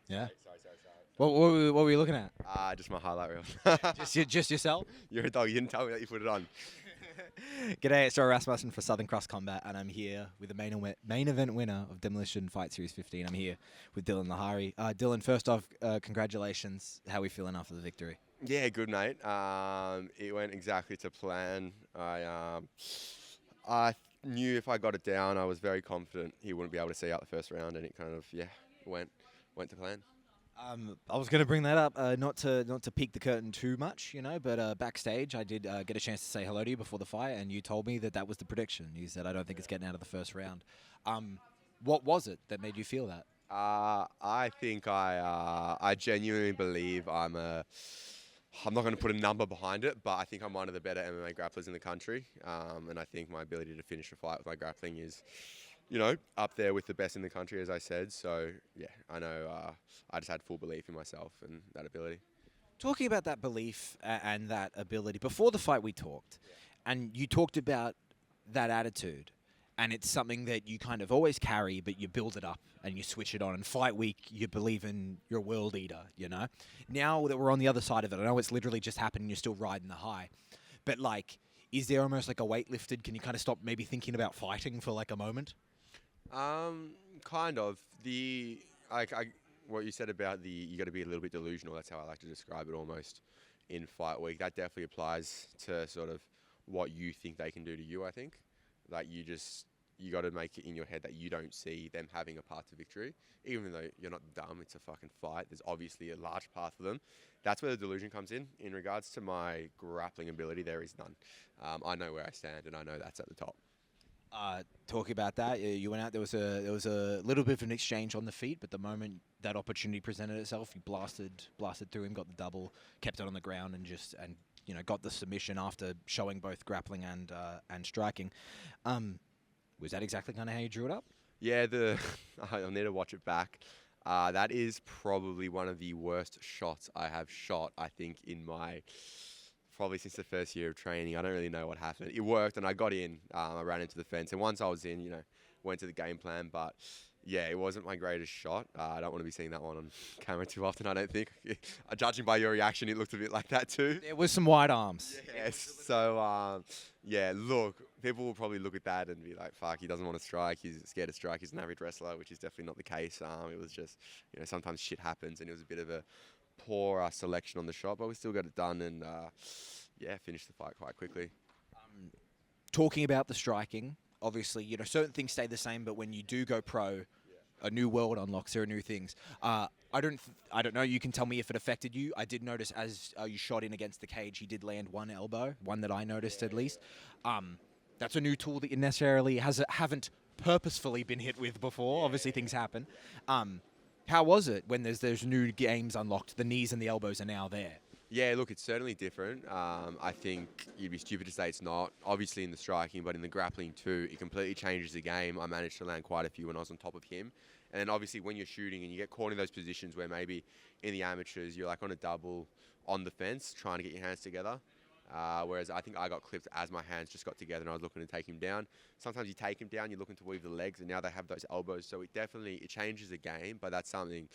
Yeah. Sorry. What were you looking at? Just my highlight reel. Just yourself? You're a dog. You didn't tell me that you put it on. G'day, it's Joe Rasmussen for Southern Cross Combat, and I'm here with the main event winner of Demolition Fight Series 15. I'm here with Diellon Lihari. Dylan, first off, congratulations. How are we feeling after the victory? Yeah, good mate. It went exactly to plan. I knew if I got it down, I was very confident he wouldn't be able to see out the first round, and it kind of went to plan. I was going to bring that up, not to peek the curtain too much, but backstage I did get a chance to say hello to you before the fight, and you told me that was the prediction. You said, I don't think it's getting out of the first round. What was it that made you feel that? I think I genuinely believe I'm not going to put a number behind it, but I think I'm one of the better MMA grapplers in the country, and I think my ability to finish a fight with my grappling is, up there with the best in the country, as I said. So, yeah, I know I just had full belief in myself and that ability. Talking about that belief and that ability, before the fight we talked, and you talked about that attitude, and it's something that you kind of always carry, but you build it up and you switch it on. And fight week, you believe in your world eater, Now that we're on the other side of it, I know it's literally just happened and you're still riding the high. But, is there almost like a weight lifted? Can you kind of stop maybe thinking about fighting for, a moment? Kind of. What you said about you got to be a little bit delusional, that's how I like to describe it almost in fight week. That definitely applies to sort of what you think they can do to you, I think. You got to make it in your head that you don't see them having a path to victory. Even though you're not dumb, it's a fucking fight. There's obviously a large path for them. That's where the delusion comes in. In regards to my grappling ability, there is none. I know where I stand, and I know that's at the top. Talking about that, you went out. There was a little bit of an exchange on the feet, but the moment that opportunity presented itself, you blasted through him, got the double, kept it on the ground, and got the submission after showing both grappling and striking. Was that exactly kind of how you drew it up? Yeah, I'll need to watch it back. That is probably one of the worst shots I have shot, I think, probably since the first year of training. I don't really know what happened. It worked, and I got in. I ran into the fence, and once I was in, went to the game plan. But yeah, it wasn't my greatest shot. I don't want to be seeing that one on camera too often, I don't think. Judging by your reaction, it looked a bit like that too. There was some wide arms. Yes. So, look, people will probably look at that and be like, fuck, he doesn't want to strike. He's scared to strike. He's an average wrestler, which is definitely not the case. It was just, sometimes shit happens, and it was a bit of a poor selection on the shot, but we still got it done and, finished the fight quite quickly. Talking about the striking, obviously, certain things stay the same, but when you do go pro, a new world unlocks. There are new things. I don't know. You can tell me if it affected you. I did notice as you shot in against the cage, he did land one elbow, one that I noticed at least. That's a new tool that you necessarily haven't purposefully been hit with before. Obviously, things happen. How was it when there's new games unlocked? The knees and the elbows are now there. Yeah, look, it's certainly different. I think you'd be stupid to say it's not. Obviously in the striking, but in the grappling too, it completely changes the game. I managed to land quite a few when I was on top of him. And then obviously when you're shooting and you get caught in those positions where maybe in the amateurs you're like on a double on the fence trying to get your hands together. Whereas I think I got clipped as my hands just got together and I was looking to take him down. Sometimes you take him down, you're looking to weave the legs, and now they have those elbows. So it changes the game, but that's something...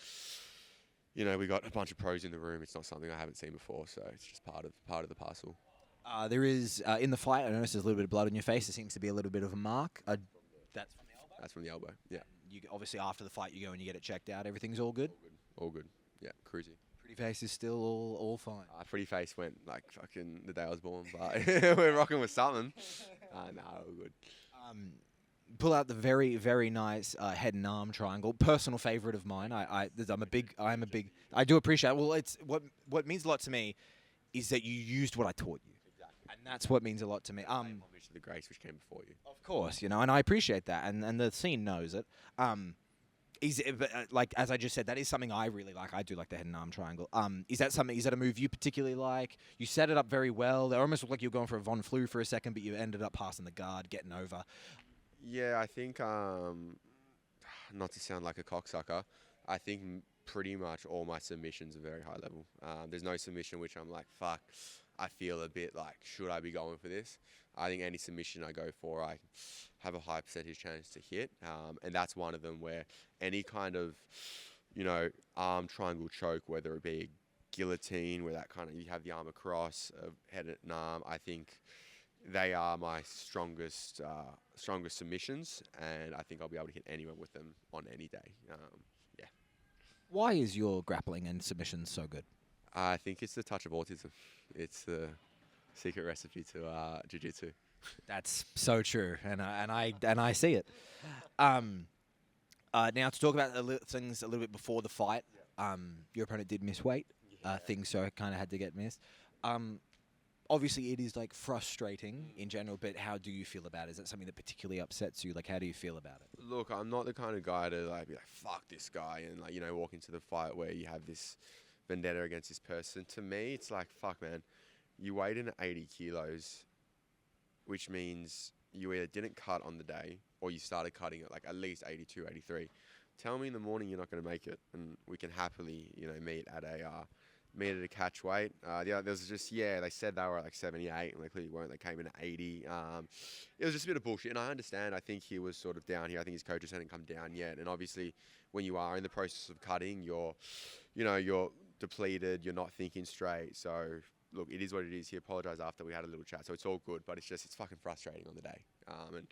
we got a bunch of pros in the room. It's not something I haven't seen before, so it's just part of the parcel. There is, in the fight, I noticed there's a little bit of blood on your face. There seems to be a little bit of a mark. That's from the elbow? That's from the elbow, yeah. You obviously, after the fight, you go and you get it checked out. Everything's all good? All good. Yeah, cruisy. Pretty face is still all fine. Pretty face went like fucking the day I was born, but we're rocking with something. No, all good. Pull out the very, very nice head and arm triangle. Personal favorite of mine. I do appreciate it. Well, it's what means a lot to me is that you used what I taught you. Exactly. And that's what means a lot to me. Homage to the grace which came before you. Of course, and I appreciate that, and the scene knows it. Like as I just said, that is something I really like. I do like the head and arm triangle. Is that a move you particularly like? You set it up very well. It almost looked like you were going for a Von Flue for a second, but you ended up passing the guard, getting over. Yeah, I think, not to sound like a cocksucker, I think pretty much all my submissions are very high level. There's no submission which I'm like, fuck, I feel a bit like, should I be going for this? I think any submission I go for, I have a high percentage chance to hit. And that's one of them where any kind of arm triangle choke, whether it be a guillotine, where that kind of, you have the arm across, head and arm. I think they are my strongest submissions, and I think I'll be able to hit anyone with them on any day. Yeah. Why is your grappling and submissions so good? I think it's the touch of autism. It's the secret recipe to jiu-jitsu. That's so true, and I see it. Now to talk about things a little bit before the fight. Your opponent did miss weight. Things so kind of had to get missed. Obviously, it is like frustrating in general, but how do you feel about it? Is that something that particularly upsets you? Like, how do you feel about it? Look, I'm not the kind of guy to be like, fuck this guy, and walk into the fight where you have this vendetta against this person. To me, it's like, fuck, man, you weighed in at 80 kilos, which means you either didn't cut on the day or you started cutting at like at least 82, 83. Tell me in the morning you're not going to make it, and we can happily, meet at a catch weight. There was just, they said they were at like 78, and they clearly weren't. They came in at 80. It was just a bit of bullshit, and I understand. I think he was sort of down here. I think his coaches hadn't come down yet, and obviously when you are in the process of cutting, you're depleted, you're not thinking straight. So look, it is what it is. He apologised after we had a little chat, so it's all good, but it's fucking frustrating on the day. And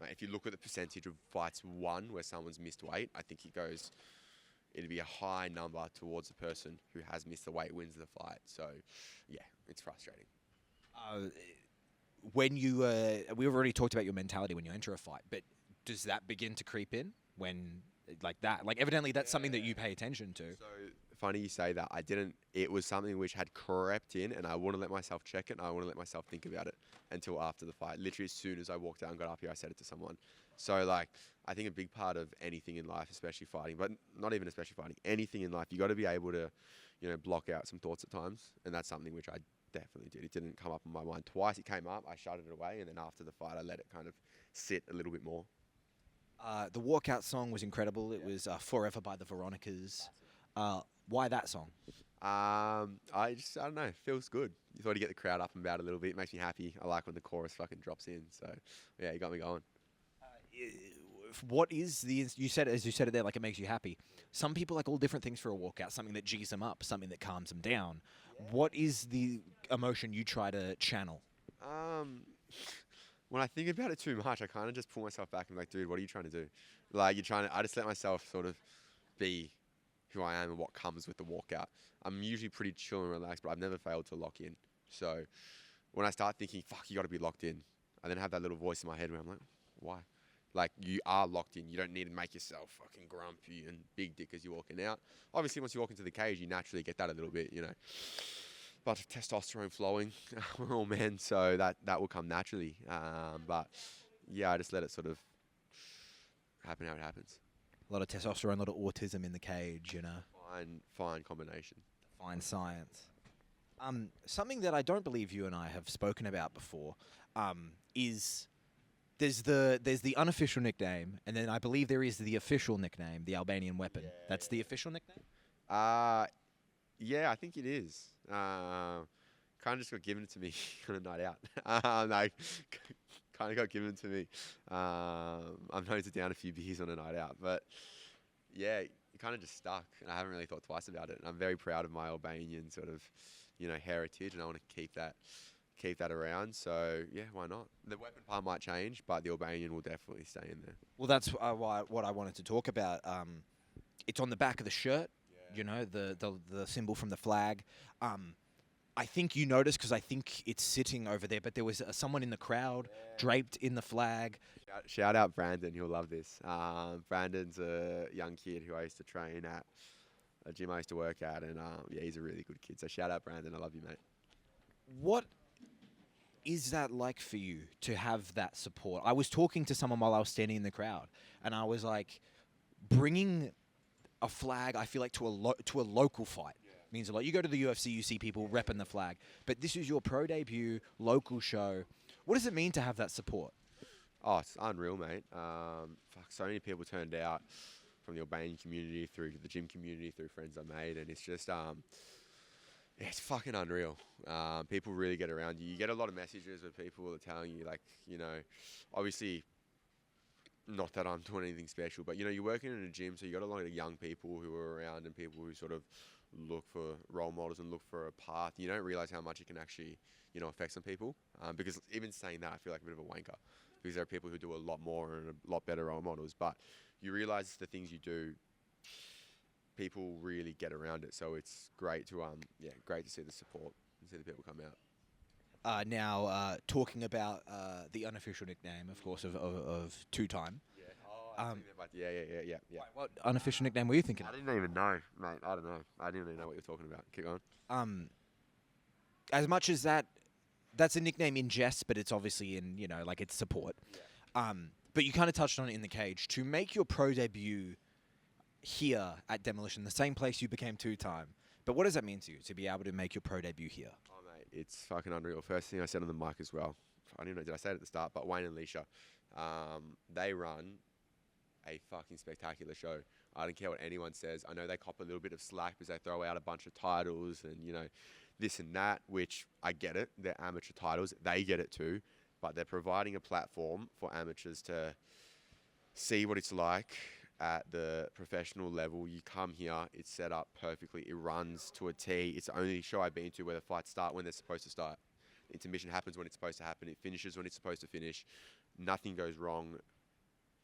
if you look at the percentage of fights won where someone's missed weight, I think it'd be a high number towards the person who has missed the weight wins the fight. So, yeah, it's frustrating. We've already talked about your mentality when you enter a fight, but does that begin to creep in when like that? Like, evidently that's something that you pay attention to. So funny you say that. I didn't. It was something which had crept in, and I wouldn't let myself check it, and I wouldn't let myself think about it until after the fight. Literally, as soon as I walked out and got up here, I said it to someone. So, like, I think a big part of anything in life, especially fighting, but not even especially fighting, anything in life, you got to be able to, block out some thoughts at times, and that's something which I definitely did. It didn't come up in my mind twice. It came up, I shutted it away, and then after the fight, I let it kind of sit a little bit more. The walkout song was incredible. It was Forever by the Veronicas. Why that song? I don't know. It feels good. You thought you get the crowd up and about a little bit. It makes me happy. I like when the chorus fucking drops in. So, yeah, you got me going. What is you said it there, like it makes you happy. Some people like all different things for a walkout. Something that G's them up, something that calms them down. Yeah. What is the emotion you try to channel? When I think about it too much, I kind of just pull myself back and be like, dude, what are you trying to do? Like, I just let myself sort of be who I am and what comes with the walkout. I'm usually pretty chill and relaxed, but I've never failed to lock in. So when I start thinking, fuck, you got to be locked in, I then have that little voice in my head where I'm like, why? Like, you are locked in. You don't need to make yourself fucking grumpy and big dick as you're walking out. Obviously, once you walk into the cage, you naturally get that a little bit, bunch of testosterone flowing. We're all men, so that will come naturally. But yeah, I just let it sort of happen how it happens. A lot of testosterone, a lot of autism in the cage, Fine combination. Fine science. Something that I don't believe you and I have spoken about before is there's the unofficial nickname, and then I believe there is the official nickname, the Albanian Weapon. Yeah. That's the official nickname? Yeah, I think it is. Kind of just got given to me on a night out. No, kind of got given to me. I'm known to down a few beers on a night out, but yeah, it kind of just stuck, and I haven't really thought twice about it. And I'm very proud of my Albanian sort of, heritage, and I want to keep that around. So yeah, why not? The weapon part might change, but the Albanian will definitely stay in there. Well, that's what I wanted to talk about. It's on the back of the shirt. Yeah. The symbol from the flag. I think you noticed because I think it's sitting over there, but there was someone in the crowd draped in the flag. Shout out Brandon, he'll love this. Brandon's a young kid who I used to train at a gym I used to work at, and he's a really good kid. So shout out Brandon, I love you, mate. What is that like for you to have that support? I was talking to someone while I was standing in the crowd, and I was like, bringing a flag, I feel like to a local fight means a lot. You go to the UFC, you see people repping the flag, but this is your pro debut, local show. What does it mean to have that support? Oh, it's unreal, mate. So many people turned out from the Albanian community through to the gym community, through friends I made, and it's just, it's fucking unreal. People really get around you. You get a lot of messages where people are telling you, like, obviously, Not that I'm doing anything special, but you're working in a gym, so you got a lot of young people who are around and people who sort of look for role models and look for a path. You don't realize how much it can actually, affect some people. Because even saying that, I feel like a bit of a wanker, because there are people who do a lot more and a lot better role models. But you realize the things you do, people really get around it. So it's great to great to see the support and see the people come out. Now, talking about the unofficial nickname, of course, of two-time. Yeah. Oh, yeah. Wait, what unofficial nickname were you thinking I of? didn't even know, mate. I don't know. I didn't even know what you're talking about. Keep going. As much as that's a nickname in jest, but it's obviously in, like it's support. Yeah. But you kind of touched on it in the cage. To make your pro debut here at Demolition, the same place you became two-time. But what does that mean to you, to be able to make your pro debut here? Oh, mate, it's fucking unreal. First thing I said on the mic as well. I don't even know, did I say it at the start? But Wayne and Leisha, they run a fucking spectacular show. I don't care what anyone says. I know they cop a little bit of slack because they throw out a bunch of titles and, this and that, which I get it. They're amateur titles. They get it too. But they're providing a platform for amateurs to see what it's like at the professional level. You come here, it's set up perfectly. It runs to a T. It's the only show I've been to where the fights start when they're supposed to start. Intermission happens when it's supposed to happen. It finishes when it's supposed to finish. Nothing goes wrong.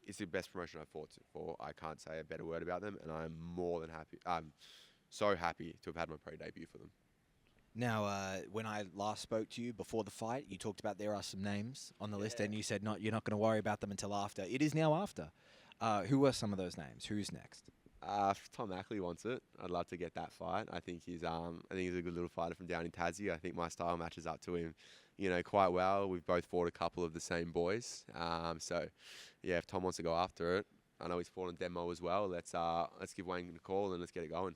It's the best promotion I've fought for. I can't say a better word about them, and I'm more than happy. I'm so happy to have had my pro debut for them. Now, when I last spoke to you before the fight, you talked about there are some names on the list, and you said you're not going to worry about them until after. It is now after. Who are some of those names? Who's next? Tom Ackerly wants it. I'd love to get that fight. I think he's a good little fighter from down in Tassie. I think my style matches up to him, quite well. We've both fought a couple of the same boys. So, yeah, if Tom wants to go after it, I know he's fought on Demo as well. Let's give Wayne a call and let's get it going.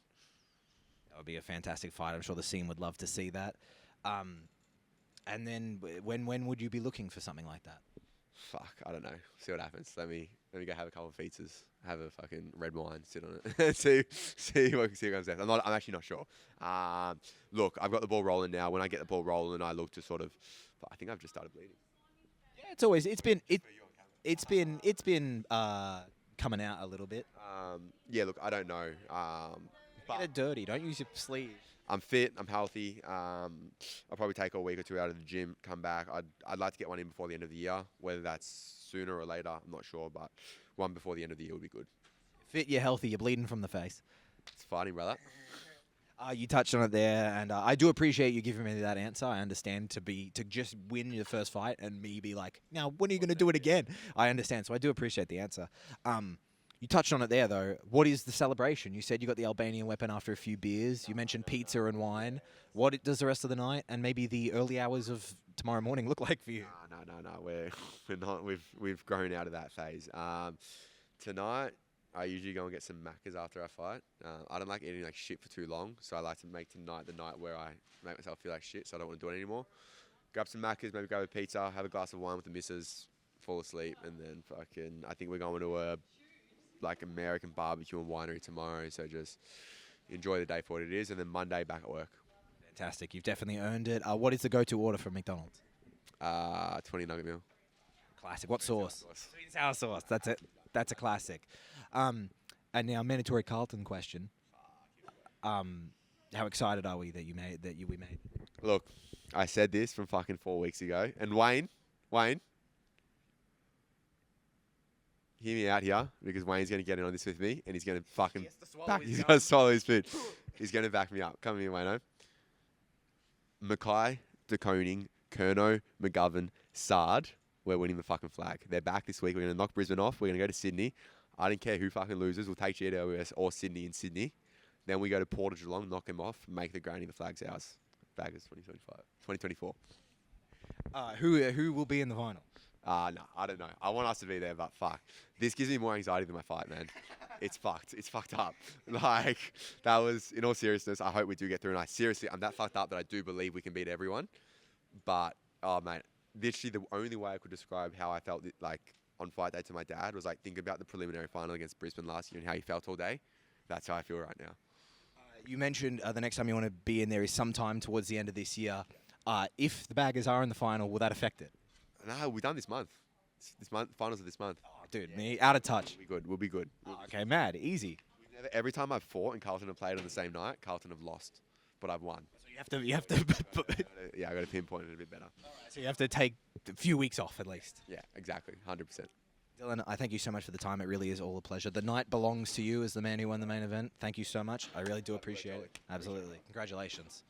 That would be a fantastic fight. I'm sure the scene would love to see that. And then when would you be looking for something like that? Fuck, I don't know. See what happens. Let me go have a couple of pizzas, have a fucking red wine, sit on it, see what comes next. I'm actually not sure. Look, I've got the ball rolling now. When I get the ball rolling, I look to sort of. I think I've just started bleeding. Yeah, it's been coming out a little bit. Yeah, look, I don't know. Get it dirty. Don't use your sleeve. I'm fit. I'm healthy. I'll probably take a week or two out of the gym, come back. I'd like to get one in before the end of the year. Whether that's sooner or later, I'm not sure, but one before the end of the year would be good. Fit, you're healthy. You're bleeding from the face. It's fighting, brother. You touched on it there, and I do appreciate you giving me that answer. I understand to just win your first fight and me be like, now when are you going to do it again? I understand, so I do appreciate the answer. You touched on it there, though. What is the celebration? You said you got the Albanian weapon after a few beers. You mentioned pizza and wine. What does the rest of the night and maybe the early hours of tomorrow morning look like for you? No. We're not. We've grown out of that phase. Tonight, I usually go and get some Maccas after I fight. I don't like eating like shit for too long, so I like to make tonight the night where I make myself feel like shit, so I don't want to do it anymore. Grab some Maccas, maybe grab a pizza, have a glass of wine with the missus, fall asleep, and then I think we're going to a American barbecue and winery tomorrow, so just enjoy the day for what it is, and then Monday back at work. Fantastic. You've definitely earned it. What is the go-to order from McDonald's? 20 nugget meal. Classic. What sauce? Sweet and sour sauce. That's it. That's a classic. And now mandatory Carlton question. How excited are we that we made? Look, I said this from fucking 4 weeks ago, and Wayne, hear me out here, because Wayne's going to get in on this with me, and he's going to fucking he's going to swallow his food. He's going to back me up. Come here, Wayno. Mackay, De Koning, Kerno, McGovern, Sard, we're winning the fucking flag. They're back this week. We're going to knock Brisbane off. We're going to go to Sydney. I don't care who fucking loses. We'll take GWS or Sydney in Sydney. Then we go to Port of Geelong, knock him off, make the granny. The flag's ours. Baggers 2024. Who will be in the final? No, I don't know. I want us to be there, but fuck. This gives me more anxiety than my fight, man. It's fucked. It's fucked up. Like, that was, in all seriousness, I hope we do get through. And I'm that fucked up that I do believe we can beat everyone. But, oh, mate, literally the only way I could describe how I felt, on fight day to my dad was, think about the preliminary final against Brisbane last year and how he felt all day. That's how I feel right now. You mentioned the next time you want to be in there is sometime towards the end of this year. If the Baggers are in the final, will that affect it? No, we've done this month. This month, finals of this month. Oh, dude. Me out of touch. We'll be good. We'll be good. Oh, okay, mad. Easy. Every time I've fought and Carlton have played on the same night, Carlton have lost, but I've won. So you have to. Yeah, I got to pinpoint it a bit better. So you have to take a few weeks off at least. Yeah, exactly. 100%. Dylan, I thank you so much for the time. It really is all a pleasure. The night belongs to you as the man who won the main event. Thank you so much. I really do appreciate it. Absolutely. Congratulations.